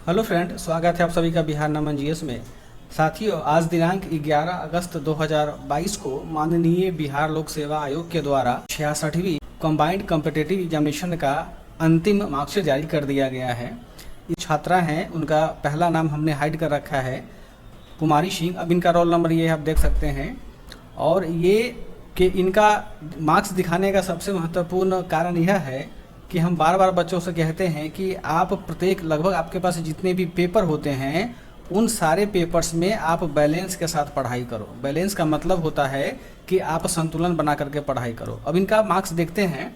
Hello friend, स्वागत है आप सभी का बिहार नमन जीएस में। साथियों, आज दिनांक 11 अगस्त 2022 को माननीय बिहार लोक सेवा आयोग के द्वारा 66वीं कंबाइंड कॉम्पिटिटिव एग्जामिनेशन का अंतिम मार्कशीट जारी कर दिया गया है। ये छात्रा हैं, उनका पहला नाम हमने हाइड कर रखा है, कुमारी सिंह। अब इनका रोल नंबर ये आप देख सकते हैं। और ये कि इनका मार्क्स दिखाने का सबसे महत्वपूर्ण कारण यह है कि हम बार बार बच्चों से कहते हैं कि आप प्रत्येक लगभग आपके पास जितने भी पेपर होते हैं उन सारे पेपर्स में आप बैलेंस के साथ पढ़ाई करो। बैलेंस का मतलब होता है कि आप संतुलन बना करके पढ़ाई करो। अब इनका मार्क्स देखते हैं।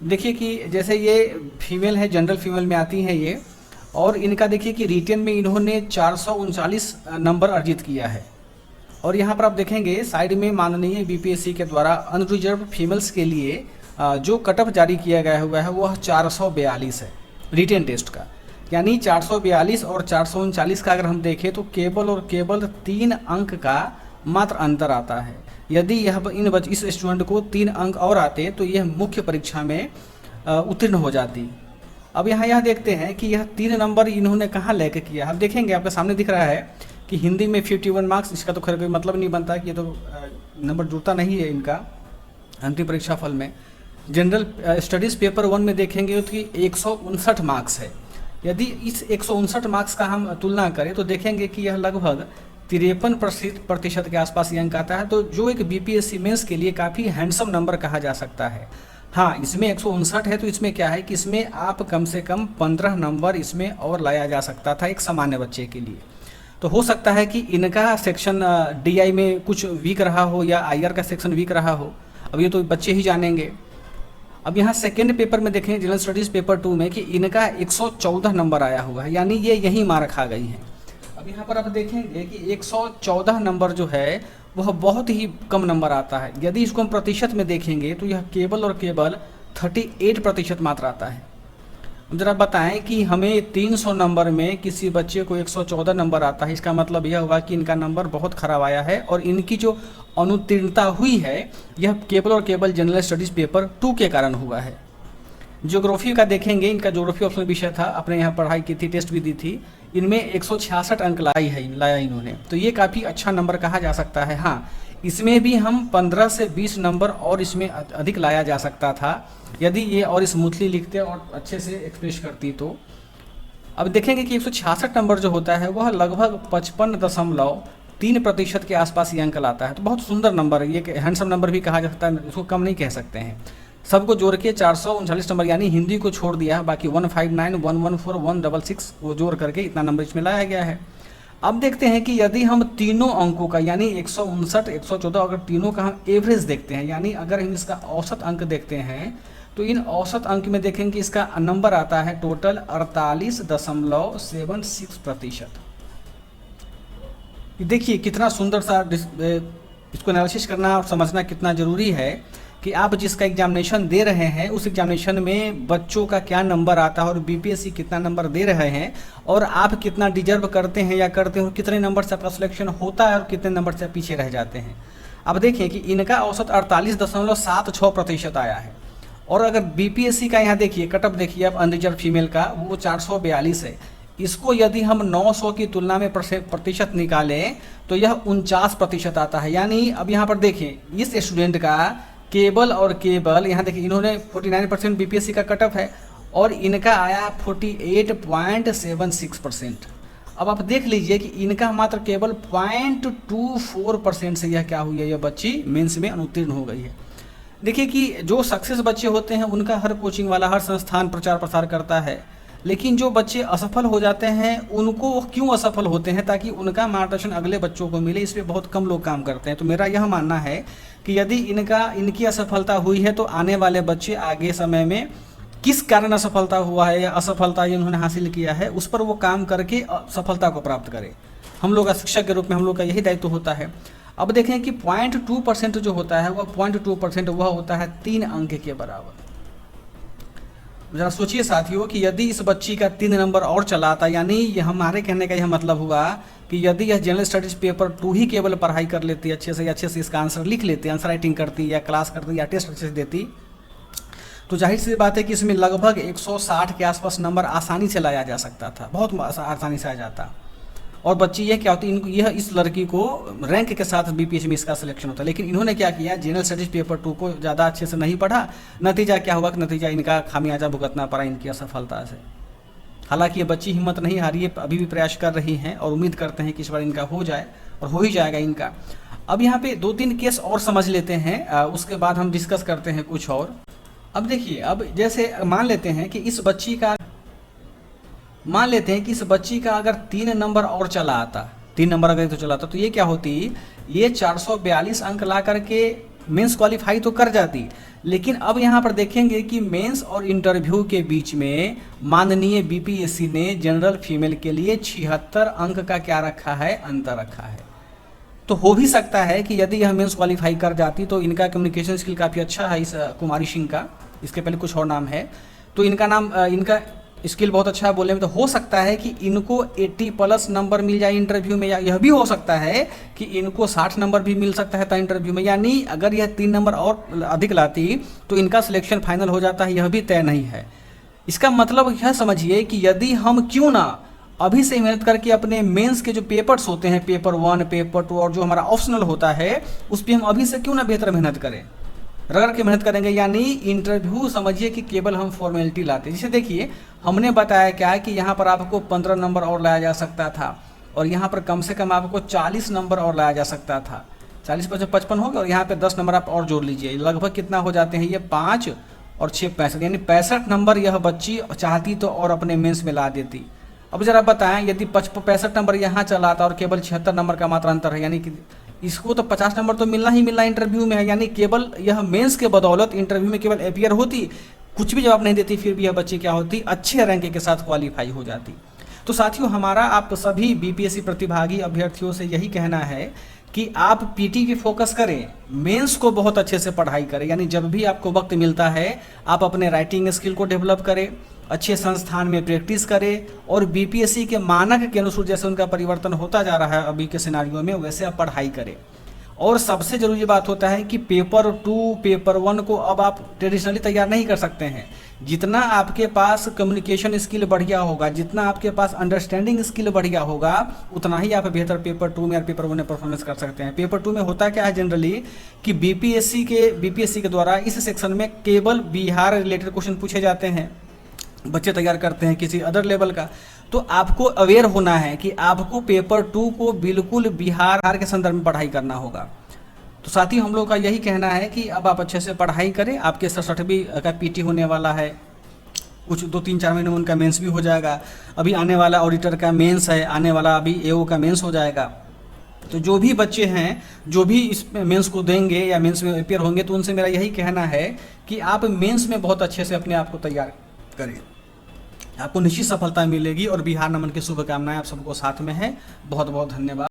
देखिए कि जैसे ये फीमेल है, जनरल फीमेल में आती हैं ये, और इनका देखिए कि रिटेन में इन्होंने 439 नंबर अर्जित किया है। और यहाँ पर आप देखेंगे साइड में माननीय बीपीएससी के द्वारा अनरिजर्व फीमेल्स के लिए जो कट ऑफ जारी किया गया हुआ है वह 442 है रिटेन टेस्ट का। यानी 442 और 439 का अगर हम देखें तो केवल और केवल 3 अंक का मात्र अंतर आता है। यदि इस स्टूडेंट को 3 अंक और आते तो यह मुख्य परीक्षा में उत्तीर्ण हो जाती। अब यहाँ देखते हैं कि यह 3 नंबर इन्होंने कहाँ लेके किया। अब देखेंगे आपके सामने दिख रहा है कि हिंदी में 51 मार्क्स। इसका तो खैर कोई मतलब नहीं बनता कि ये तो नंबर जुड़ता नहीं है इनका अंतिम परीक्षा फल में। जनरल स्टडीज़ पेपर 1 में देखेंगे तो 159 मार्क्स है। यदि इस 159 मार्क्स का हम तुलना करें तो देखेंगे कि यह लगभग 53% के आसपास ये अंक आता है। तो जो एक बीपीएससी मेंस के लिए काफ़ी हैंडसम नंबर कहा जा सकता है। हाँ, इसमें 159 है तो इसमें क्या है कि इसमें आप कम से कम 15 नंबर इसमें और लाया जा सकता था एक सामान्य बच्चे के लिए। तो हो सकता है कि इनका सेक्शन डीआई में कुछ वीक रहा हो या आईआर का सेक्शन वीक रहा हो। अब ये तो बच्चे ही जानेंगे। अब यहाँ सेकेंड पेपर में देखें जनरल स्टडीज़ पेपर 2 में कि इनका 114 नंबर आया हुआ है, यानी ये यही मार खा गई हैं। अब यहाँ पर आप देखेंगे कि 114 नंबर जो है वह बहुत ही कम नंबर आता है। यदि इसको हम प्रतिशत में देखेंगे तो यह केवल और केवल 38% मात्र आता है। जरा बताएं कि हमें 300 नंबर में किसी बच्चे को 114 नंबर आता है, इसका मतलब यह होगा कि इनका नंबर बहुत खराब आया है और इनकी जो अनुत्तीर्णता हुई है यह केवल और केवल जनरल स्टडीज़ पेपर 2 के कारण हुआ है। ज्योग्राफी का देखेंगे, इनका ज्योग्राफी ऑप्शनल विषय था, अपने यहाँ पढ़ाई की थी, टेस्ट भी दी थी। इनमें 166 अंक लाया इन्होंने, तो ये काफ़ी अच्छा नंबर कहा जा सकता है। हाँ, इसमें भी हम 15 से 20 नंबर और इसमें अधिक लाया जा सकता था यदि ये और स्मूथली लिखते और अच्छे से एक्सप्रेस करती तो। अब देखेंगे कि 166 नंबर जो होता है वह लगभग 55.3% के आसपास ये अंक लाता है। तो बहुत सुंदर नंबर है, ये हैंडसम नंबर भी कहा जा सकता है, इसको कम नहीं कह सकते हैं। सबको जोड़ के 439 नंबर, यानी हिंदी को छोड़ दिया है, बाकी 159, 114, 166 वो जोड़ करके इतना नंबर इसमें लाया गया है। अब देखते हैं कि यदि हम तीनों अंकों का यानी 159, 114 अगर तीनों का हम एवरेज देखते हैं, यानी अगर हम इसका औसत अंक देखते हैं तो इन औसत अंक में देखेंगे इसका नंबर आता है टोटल 48.76%। देखिए कितना सुंदर सा इसको एनालिसिस करना और समझना कितना ज़रूरी है कि आप जिसका एग्जामिनेशन दे रहे हैं उस एग्जामिनेशन में बच्चों का क्या नंबर आता है और बीपीएससी कितना नंबर दे रहे हैं और आप कितना डिजर्व करते हैं या करते हो, कितने नंबर से आपका सिलेक्शन होता है और कितने नंबर से पीछे रह जाते हैं। अब देखिए कि इनका औसत 48.76% आया है। और अगर बीपीएससी का यहाँ देखिए कट ऑफ देखिए आप अनरिजर्व फीमेल का, वो 442 है। इसको यदि हम 900 की तुलना में प्रतिशत निकालें तो यह 49% आता है। यानी अब यहाँ पर देखें इस स्टूडेंट का केवल और केवल यहाँ देखिए इन्होंने 49% बीपीएससी का कट ऑफ है और इनका आया 48.76%। अब आप देख लीजिए कि इनका मात्र केवल 0.24% से यह क्या हुई है, यह बच्ची मेंस में अनुत्तीर्ण हो गई है। देखिए कि जो सक्सेस बच्चे होते हैं उनका हर कोचिंग वाला, हर संस्थान प्रचार प्रसार करता है, लेकिन जो बच्चे असफल हो जाते हैं उनको क्यों असफल होते हैं, ताकि उनका मार्गदर्शन अगले बच्चों को मिले, इस पर बहुत कम लोग काम करते हैं। तो मेरा यह मानना है कि यदि इनकी असफलता हुई है तो आने वाले बच्चे आगे समय में किस कारण असफलता हुआ है या असफलता इन्होंने हासिल किया है उस पर वो काम करके सफलता को प्राप्त करें। हम लोग का शिक्षक के रूप में हम लोग का यही दायित्व होता है। अब देखें कि 0.2% जो होता है वह 0.2% वह होता है 3 अंक के बराबर। जरा सोचिए साथियों कि यदि इस बच्ची का 3 नंबर और चला था, यानी हमारे कहने का यह मतलब हुआ कि यदि यह जनरल स्टडीज पेपर 2 ही केवल पढ़ाई कर लेती, अच्छे से इसका आंसर लिख लेती, आंसर राइटिंग करती या क्लास करती या टेस्ट अच्छे से देती, तो जाहिर सी बात है कि इसमें लगभग 160 के आसपास नंबर आसानी से लाया जा सकता था, बहुत आसानी से आ जाता। और बच्ची ये क्या होती है, इनको यह इस लड़की को रैंक के साथ बीपीएससी में इसका सिलेक्शन होता है। लेकिन इन्होंने क्या किया, जनरल स्टडीज पेपर 2 को ज़्यादा अच्छे से नहीं पढ़ा, नतीजा क्या हुआ कि नतीजा इनका खामियाजा भुगतना पड़ा इनकी असफलता से। हालांकि ये बच्ची हिम्मत नहीं हारी है, अभी भी प्रयास कर रही हैं और उम्मीद करते हैं कि इस बार इनका हो जाए और हो ही जाएगा इनका। अब यहाँ पे 2-3 केस और समझ लेते हैं, उसके बाद हम डिस्कस करते हैं कुछ और। अब देखिए, अब जैसे मान लेते हैं कि इस बच्ची का अगर 3 नंबर और चला आता, 3 नंबर अगर तो चला आता, तो ये क्या होती, ये 442 अंक ला करके मेंस क्वालिफाई तो कर जाती। लेकिन अब यहाँ पर देखेंगे कि मेंस और इंटरव्यू के बीच में माननीय बीपीएससी ने जनरल फीमेल के लिए 76 अंक का क्या रखा है, अंतर रखा है। तो हो भी सकता है कि यदि यह मेंस क्वालिफाई कर जाती तो इनका कम्युनिकेशन स्किल काफ़ी अच्छा है, इस कुमारी सिंह का, इसके पहले कुछ और नाम है, तो इनका स्किल बहुत अच्छा है बोलने में। तो हो सकता है कि इनको 80+ नंबर मिल जाए इंटरव्यू में, या यह भी हो सकता है कि इनको 60 नंबर भी मिल सकता है था इंटरव्यू में। यानी अगर यह 3 नंबर और अधिक लाती तो इनका सिलेक्शन फाइनल हो जाता है, यह भी तय नहीं है। इसका मतलब यह समझिए कि यदि हम क्यों ना अभी से मेहनत करके अपने मेंस के जो पेपर्स होते हैं, पेपर 1, पेपर 2 और जो हमारा ऑप्शनल होता है, उस पर हम अभी से क्यों ना बेहतर मेहनत करें, रगड़ के मेहनत करेंगे। यानी इंटरव्यू समझिए कि केवल हम फॉर्मेलिटी लाते हैं। जैसे देखिए, हमने बताया क्या कि यहाँ पर आपको 15 नंबर और लाया जा सकता था, और यहाँ पर कम से कम आपको 40 नंबर और लाया जा सकता था। 40 + 55 हो गया, और यहाँ पे 10 नंबर आप और जोड़ लीजिए, लगभग कितना हो जाते हैं ये, 5 और 6 65, यानी 65 नंबर यह बच्ची चाहती तो और अपने मेंस में ला देती। अब जरा बताएं, यदि 65 नंबर यहाँ चला था और केवल 76 नंबर का मात्र अंतर है, यानी कि इसको तो 50 नंबर तो मिलना ही मिलना इंटरव्यू में है। यानी केवल यह मेंस के बदौलत इंटरव्यू में केवल अपीयर होती, कुछ भी जवाब नहीं देती, फिर भी यह बच्ची क्या होती, अच्छे रैंक के साथ क्वालिफाई हो जाती। तो साथियों, हमारा आप सभी बीपीएससी प्रतिभागी अभ्यर्थियों से यही कहना है कि आप पीटी पे फोकस करें, मेंस को बहुत अच्छे से पढ़ाई करें। यानी जब भी आपको वक्त मिलता है आप अपने राइटिंग स्किल को डेवलप करें, अच्छे संस्थान में प्रैक्टिस करें, और बीपीएससी के मानक के अनुसार जैसे उनका परिवर्तन होता जा रहा है अभी के सिनारियों में, वैसे आप पढ़ाई करें। और सबसे जरूरी बात होता है कि पेपर 2, पेपर 1 को अब आप ट्रेडिशनली तैयार नहीं कर सकते हैं। जितना आपके पास कम्युनिकेशन स्किल बढ़िया होगा, जितना आपके पास अंडरस्टैंडिंग स्किल बढ़िया होगा, उतना ही आप बेहतर पेपर 2 में या पेपर 1 में परफॉर्मेंस कर सकते हैं। पेपर 2 में होता क्या है जनरली कि बीपीएससी के द्वारा इस सेक्शन में केवल बिहार रिलेटेड क्वेश्चन पूछे जाते हैं, बच्चे तैयार करते हैं किसी अदर लेवल का। तो आपको अवेयर होना है कि आपको पेपर 2 को बिल्कुल बिहार के संदर्भ में पढ़ाई करना होगा। तो साथ ही हम लोग का यही कहना है कि अब आप अच्छे से पढ़ाई करें। आपके 67वीं का पीटी होने वाला है, कुछ 2-3-4 महीने में उनका मेंस भी हो जाएगा। अभी आने वाला ऑडिटर का मेंस है, आने वाला अभी एओ का मेंस हो जाएगा। तो जो भी बच्चे हैं, जो भी इस मेंस को देंगे या मेंस में अपियर होंगे, तो उनसे मेरा यही कहना है कि आप मेंस में बहुत अच्छे से अपने आप को तैयार करें, आपको निश्चित सफलता मिलेगी। और बिहार नमन की शुभकामनाएं आप सबको साथ में है। बहुत बहुत धन्यवाद।